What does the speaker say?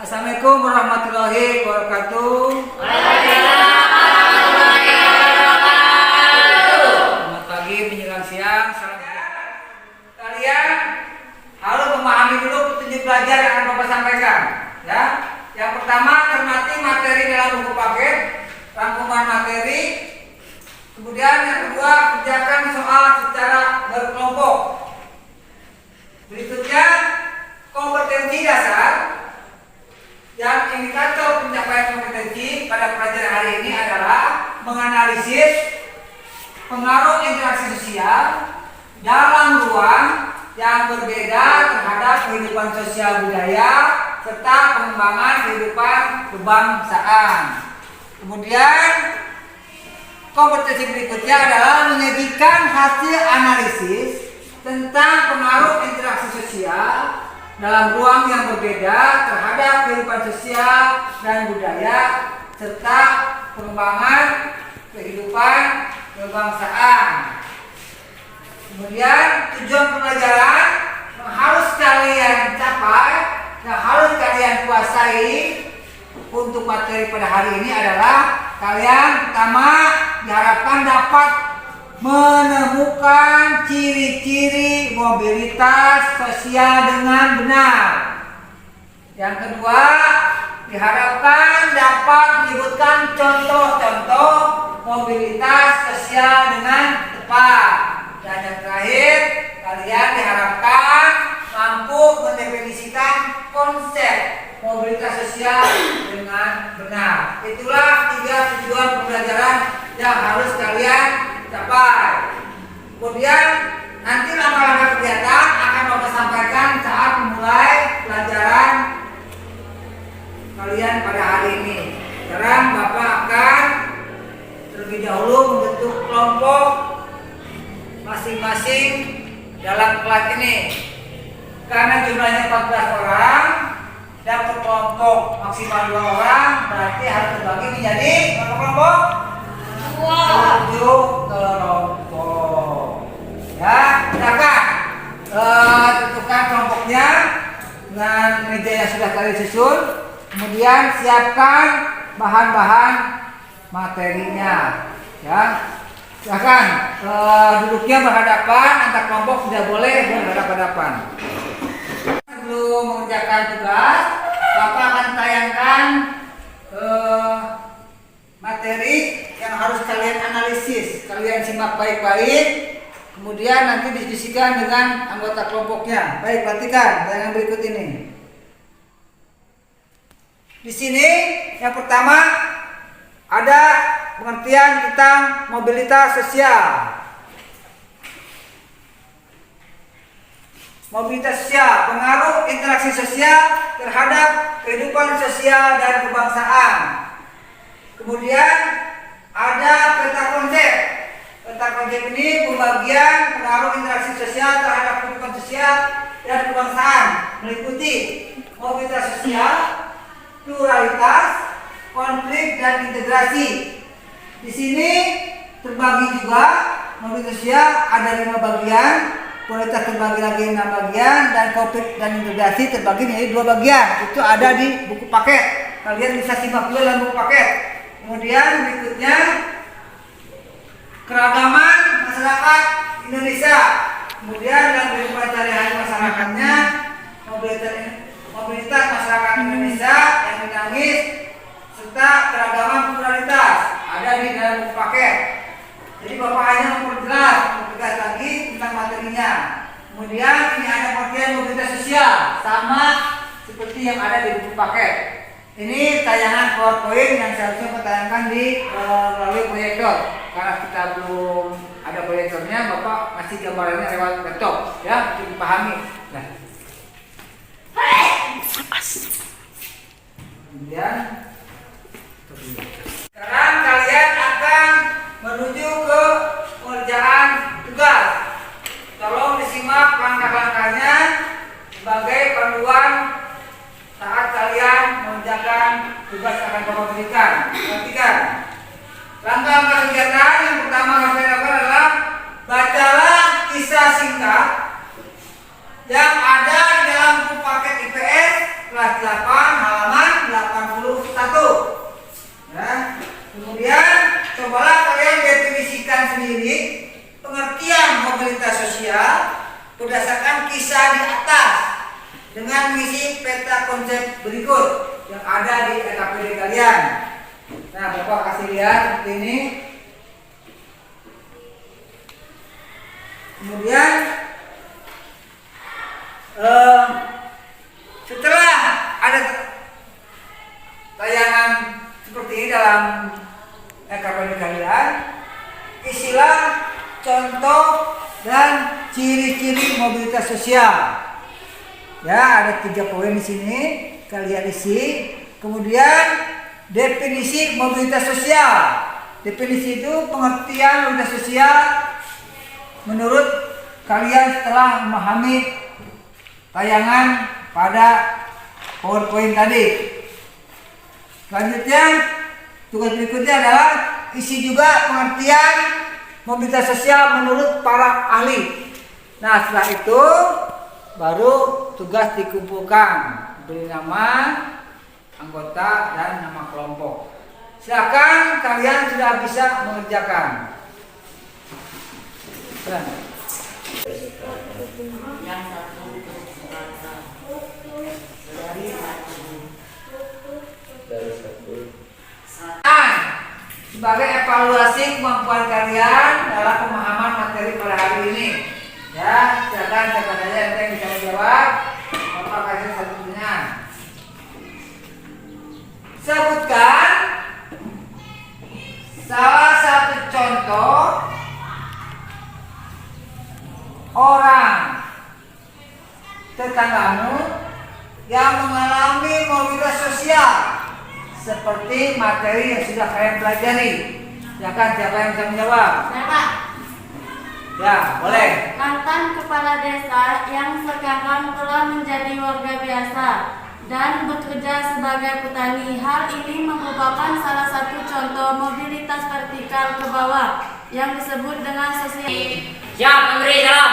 Assalamualaikum warahmatullahi wabarakatuh. Waalaikumsalam warahmatullahi wabarakatuh. Selamat pagi menjelang siang. Salam kalian harus memahami dulu petunjuk belajar yang akan Bapak sampaikan. Ya, yang pertama cermati materi dalam buku paket, rangkuman materi. Kemudian yang kedua kerjakan soal secara berkelompok. Berikutnya kompetensi dasar. Yang indikator pencapaian kompetensi pada pelajaran hari ini adalah menganalisis pengaruh interaksi sosial dalam ruang yang berbeda terhadap kehidupan sosial budaya serta pengembangan kehidupan kebangsaan. Kemudian kompetensi berikutnya adalah menyajikan hasil analisis tentang pengaruh interaksi sosial dalam ruang yang berbeda terhadap kehidupan sosial dan budaya serta pengembangan kehidupan kebangsaan. Kemudian tujuan pembelajaran yang harus kalian capai, yang harus kalian kuasai untuk materi pada hari ini adalah kalian pertama diharapkan dapat menemukan ciri-ciri mobilitas sosial dengan benar. Yang kedua, diharapkan dapat menyebutkan contoh-contoh mobilitas sosial dengan tepat. Dan yang terakhir, kalian diharapkan mampu mendefinisikan konsep mobilitas sosial dengan benar. Itulah 3 tujuan pembelajaran yang harus kalian capai. Kemudian nanti langkah-langkah kegiatan akan Bapak sampaikan saat memulai pelajaran kalian pada hari ini. Sekarang Bapak akan terlebih dahulu membentuk kelompok masing-masing dalam kelas ini. Karena jumlahnya 14 orang dan per kelompok maksimal 2 orang, berarti harus terbagi menjadi berapa kelompok? 7 kelompok. Ya, silakan tentukan kelompoknya dengan meja yang sudah kalian susun. Kemudian siapkan bahan-bahan materinya. Ya, silakan duduknya berhadapan, antar kelompok tidak boleh berhadapan-hadapan. Sebelum mengerjakan tugas, Bapak akan tayangkan materi yang harus kalian analisis, kalian simak baik-baik, kemudian nanti didiskusikan dengan anggota kelompoknya. Baik, perhatikan tayangan berikut ini. Di sini yang pertama ada pengertian tentang mobilitas sosial. Mobilitas sosial, pengaruh interaksi sosial terhadap kehidupan sosial dan kebangsaan. Kemudian ada peta konsep. Peta konsep ini pembagian pengaruh interaksi sosial terhadap kehidupan sosial dan kebangsaan, meliputi mobilitas sosial, pluralitas, konflik dan integrasi. Di sini terbagi juga mobilitas sosial ada 5 bagian, pluralitas terbagi lagi 6 bagian, dan konflik dan integrasi terbagi menjadi 2 bagian. Itu ada di buku paket. Kalian bisa simak dulu dalam buku paket. Kemudian berikutnya keragaman masyarakat Indonesia. Kemudian dalam kehidupan sehari-hari masyarakatnya mobilitas masyarakat Indonesia yang dinamis serta keragaman pluralitas ada di dalam buku paket. Jadi Bapak hanya memperjelas, mempertegas lagi tentang materinya. Kemudian ini ada pengertian mobilitas sosial sama seperti yang ada di buku paket. Ini tayangan PowerPoint yang seharusnya ditayangkan di melalui proyektor. Karena kita belum ada proyektornya, Bapak masih gambarnya lewat laptop, ya, untuk dipahami. Nah. Kemudian sekarang kalian akan menuju ke pengerjaan tugas. Tolong disimak langkah-langkahnya sebagai panduan saat kalian mengerjakan tugas akan Bapak berikan. Perhatikan. Langkah-langkah kegiatan yang pertama kalian lakukan adalah bacalah kisah singkat yang ada di dalam buku paket IPS kelas 8 halaman berdasarkan kisah di atas dengan mengisi peta konsep berikut yang ada di LKPD kalian. Nah, Bapak kasih lihat seperti ini. Kemudian setelah ada tayangan seperti ini dalam LKPD kalian, isilah contoh dan ciri-ciri mobilitas sosial. Ya, ada 3 poin di sini kalian isi. Kemudian definisi mobilitas sosial. Definisi itu pengertian mobilitas sosial menurut kalian setelah memahami tayangan pada PowerPoint tadi. Selanjutnya, tugas berikutnya adalah isi juga pengertian mobilitas sosial menurut para ahli. Nah, setelah itu baru tugas dikumpulkan, beri nama anggota dan nama kelompok. Silakan, kalian sudah bisa mengerjakan. Sebagai evaluasi kemampuan kalian dalam pemahaman materi pada hari ini, ya, silakan siapa saja yang bisa menjawab. Bapak kasih satu pertanyaan. Sebutkan salah satu contoh orang tetanggamu yang mengalami mobilitas sosial seperti materi yang sudah kalian pelajari. Silakan siapa yang bisa menjawab? Saya, Pak. Ya, boleh. Mantan kepala desa yang sekarang telah menjadi warga biasa dan bekerja sebagai petani. Hal ini merupakan salah satu contoh mobilitas vertikal ke bawah yang disebut dengan sosial. Siap, memberi salam.